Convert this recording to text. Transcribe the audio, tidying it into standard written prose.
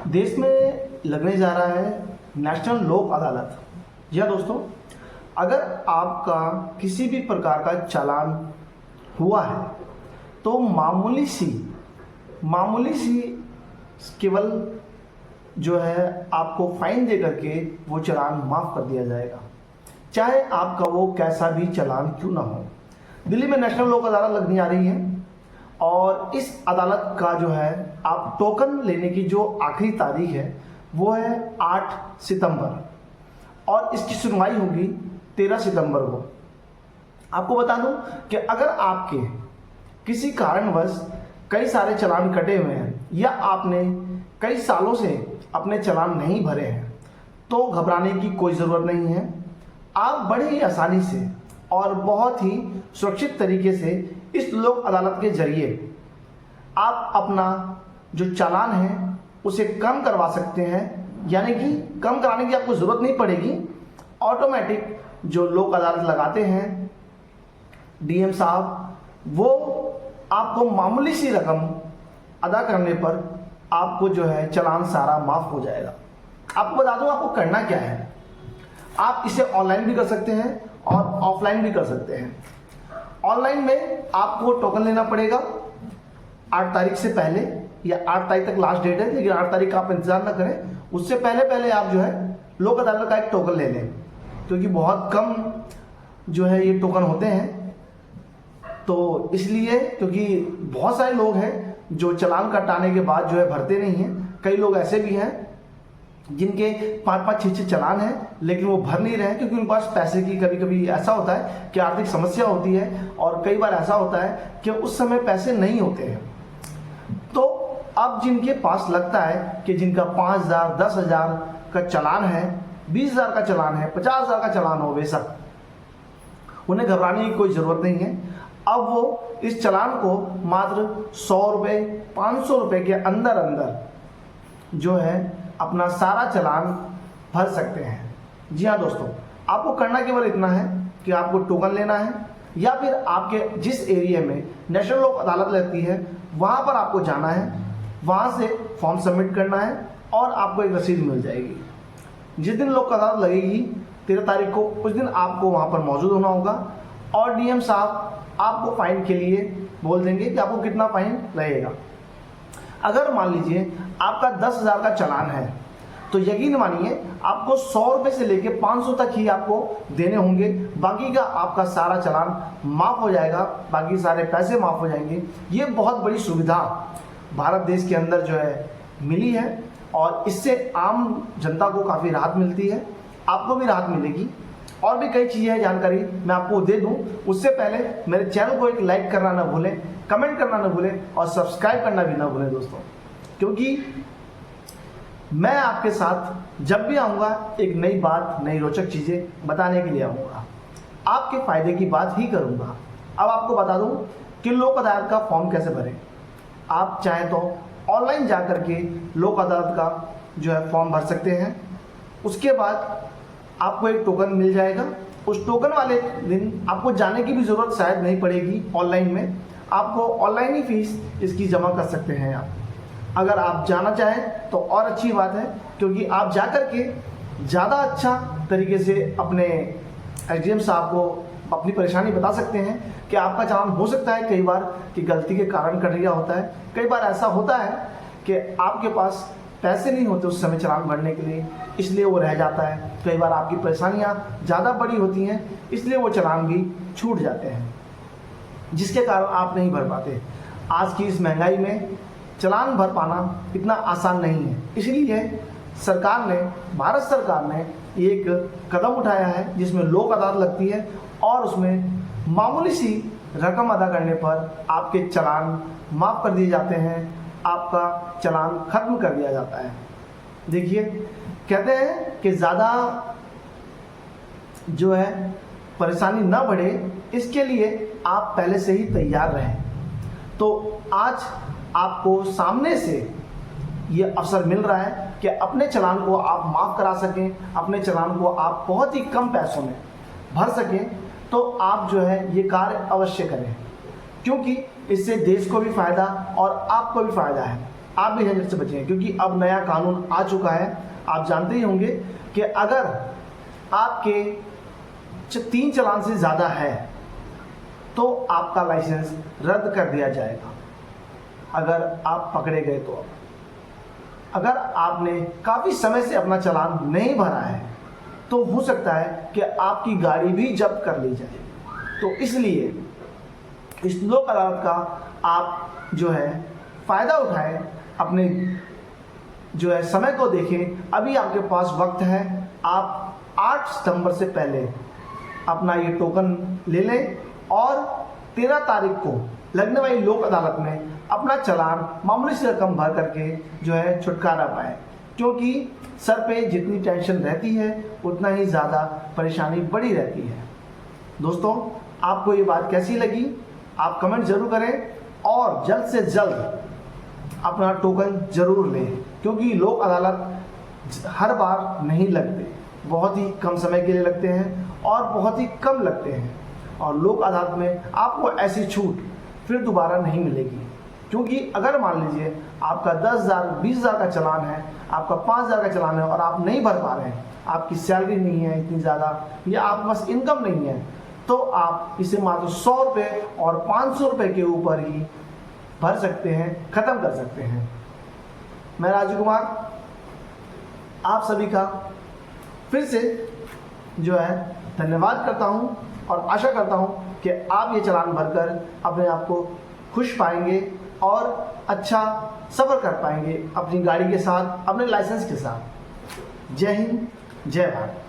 देश में लगने जा रहा है नेशनल लोक अदालत। जी हाँ दोस्तों, अगर आपका किसी भी प्रकार का चालान हुआ है तो मामूली सी केवल जो है आपको फाइन दे करके वो चालान माफ़ कर दिया जाएगा, चाहे आपका वो कैसा भी चालान क्यों ना हो। दिल्ली में नेशनल लोक अदालत लगने आ रही है और इस अदालत का जो है आप टोकन लेने की जो आखिरी तारीख है वो है 8 सितंबर और इसकी सुनवाई होगी 13 सितंबर को। आपको बता दूं कि अगर आपके किसी कारणवश कई सारे चालान कटे हुए हैं या आपने कई सालों से अपने चालान नहीं भरे हैं तो घबराने की कोई ज़रूरत नहीं है। आप बड़े ही आसानी से और बहुत ही सुरक्षित तरीके से इस लोक अदालत के जरिए आप अपना जो चालान है उसे कम करवा सकते हैं, यानी कि कम कराने की आपको ज़रूरत नहीं पड़ेगी। ऑटोमेटिक जो लोक अदालत लगाते हैं डीएम साहब, वो आपको मामूली सी रकम अदा करने पर आपको जो है चालान सारा माफ़ हो जाएगा। आपको बता दूं आपको करना क्या है। आप इसे ऑनलाइन भी कर सकते हैं और ऑफलाइन भी कर सकते हैं। ऑनलाइन में आपको टोकन लेना पड़ेगा 8 तारीख से पहले, या 8 तारीख तक लास्ट डेट है, लेकिन 8 तारीख का आप इंतजार ना करें, उससे पहले आप जो है लोक अदालत का एक टोकन ले लें, क्योंकि बहुत कम जो है ये टोकन होते हैं। तो इसलिए क्योंकि बहुत सारे लोग हैं जो चालान कटाने के बाद जो है भरते नहीं हैं। कई लोग ऐसे भी हैं जिनके 5-5, 6-6 चालान हैं लेकिन वो भर नहीं रहे हैं, क्योंकि उनके पास पैसे की कभी कभी ऐसा होता है कि आर्थिक समस्या होती है और कई बार ऐसा होता है कि उस समय पैसे नहीं होते हैं। तो अब जिनके पास लगता है कि जिनका 5,000, 10,000 का चालान है, 20,000 का चालान है, 50,000 का चालान हो, बेशक उन्हें घबराने की कोई ज़रूरत नहीं है। अब वो इस चालान को मात्र 100 रुपये, 500 रुपये के अंदर जो है अपना सारा चालान भर सकते हैं। जी हाँ दोस्तों, आपको करना केवल इतना है कि आपको टोकन लेना है या फिर आपके जिस एरिया में नेशनल लोक अदालत लगती है वहाँ पर आपको जाना है, वहाँ से फॉर्म सबमिट करना है और आपको एक रसीद मिल जाएगी। जिस दिन लोक अदालत लगेगी 13 तारीख को, उस दिन आपको वहाँ पर मौजूद होना होगा और डीएम साहब आपको फाइन के लिए बोल देंगे कि आपको कितना फाइन लगेगा। अगर मान लीजिए आपका 10,000 का चालान है तो यकीन मानिए आपको 100 रुपये से लेके 500 तक ही आपको देने होंगे, बाकी का आपका सारा चालान माफ़ हो जाएगा, बाकी सारे पैसे माफ़ हो जाएंगे। ये बहुत बड़ी सुविधा भारत देश के अंदर जो है मिली है और इससे आम जनता को काफ़ी राहत मिलती है, आपको भी राहत मिलेगी। और भी कई चीज़ें हैं, जानकारी मैं आपको दे दूं, उससे पहले मेरे चैनल को एक लाइक करना ना भूलें, कमेंट करना ना भूलें और सब्सक्राइब करना भी ना भूलें दोस्तों, क्योंकि मैं आपके साथ जब भी आऊँगा एक नई बात, नई रोचक चीज़ें बताने के लिए आऊँगा, आपके फ़ायदे की बात ही करूँगा। अब आपको बता दूँ कि लोक अदालत का फॉर्म कैसे भरें। आप चाहें तो ऑनलाइन जा कर के लोक अदालत का जो है फॉर्म भर सकते हैं। उसके बाद आपको एक टोकन मिल जाएगा। उस टोकन वाले दिन आपको जाने की भी ज़रूरत शायद नहीं पड़ेगी। ऑनलाइन में आपको ऑनलाइन ही फीस इसकी जमा कर सकते हैं आप। अगर आप जाना चाहें तो और अच्छी बात है, क्योंकि आप जा कर के ज़्यादा अच्छा तरीके से अपने एसडीएम साहब को अपनी परेशानी बता सकते हैं कि आपका चालान हो सकता है कई बार कि गलती के कारण कट गया होता है। कई बार ऐसा होता है कि आपके पास पैसे नहीं होते उस समय चालान भरने के लिए, इसलिए वो रह जाता है। कई बार आपकी परेशानियाँ ज़्यादा बड़ी होती हैं, इसलिए वो चालान भी छूट जाते हैं, जिसके कारण आप नहीं भर पाते। आज की इस महंगाई में चालान भर पाना इतना आसान नहीं है, इसलिए भारत सरकार ने एक कदम उठाया है जिसमें लोक अदालत लगती है और उसमें मामूली सी रकम अदा करने पर आपके चालान माफ़ कर दिए जाते हैं, आपका चालान खत्म कर दिया जाता है। देखिए, कहते हैं कि ज़्यादा जो है परेशानी ना बढ़े, इसके लिए आप पहले से ही तैयार रहें। तो आज आपको सामने से ये अवसर मिल रहा है कि अपने चालान को आप माफ़ करा सकें, अपने चालान को आप बहुत ही कम पैसों में भर सकें। तो आप जो है ये कार्य अवश्य करें, क्योंकि इससे देश को भी फ़ायदा और आपको भी फ़ायदा है। आप भी झंझट से बचेंगे, क्योंकि अब नया कानून आ चुका है। आप जानते ही होंगे कि अगर आपके 3 चालान से ज़्यादा है तो आपका लाइसेंस रद्द कर दिया जाएगा अगर आप पकड़े गए तो। अगर आपने काफ़ी समय से अपना चालान नहीं भरा है तो हो सकता है कि आपकी गाड़ी भी जब्त कर ली जाए। तो इसलिए इस लोक अदालत का आप जो है फ़ायदा उठाएं, अपने जो है समय को देखें। अभी आपके पास वक्त है, आप 8 सितंबर से पहले अपना ये टोकन ले लें और 13 तारीख को लगने वाली लोक अदालत में अपना चालान मामूली से रकम भर करके जो है छुटकारा पाए, क्योंकि सर पे जितनी टेंशन रहती है उतना ही ज़्यादा परेशानी बढ़ी रहती है। दोस्तों, आपको ये बात कैसी लगी आप कमेंट ज़रूर करें और जल्द से जल्द अपना टोकन ज़रूर लें, क्योंकि लोक अदालत हर बार नहीं लगते, बहुत ही कम समय के लिए लगते हैं और बहुत ही कम लगते हैं। और लोक अदालत में आपको ऐसी छूट फिर दोबारा नहीं मिलेगी, क्योंकि अगर मान लीजिए आपका 10,000 20,000 का चालान है, आपका 5,000 का चालान है और आप नहीं भर पा रहे हैं, आपकी सैलरी नहीं है इतनी ज़्यादा या आपके पास इनकम नहीं है, तो आप इसे मात्र 100 रुपये और 500 रुपये के ऊपर ही भर सकते हैं, ख़त्म कर सकते हैं। मैं राजू कुमार आप सभी का फिर से जो है धन्यवाद करता हूं और आशा करता हूं कि आप ये चालान भरकर अपने आप को खुश पाएंगे और अच्छा सफ़र कर पाएंगे अपनी गाड़ी के साथ, अपने लाइसेंस के साथ। जय हिंद, जय भारत।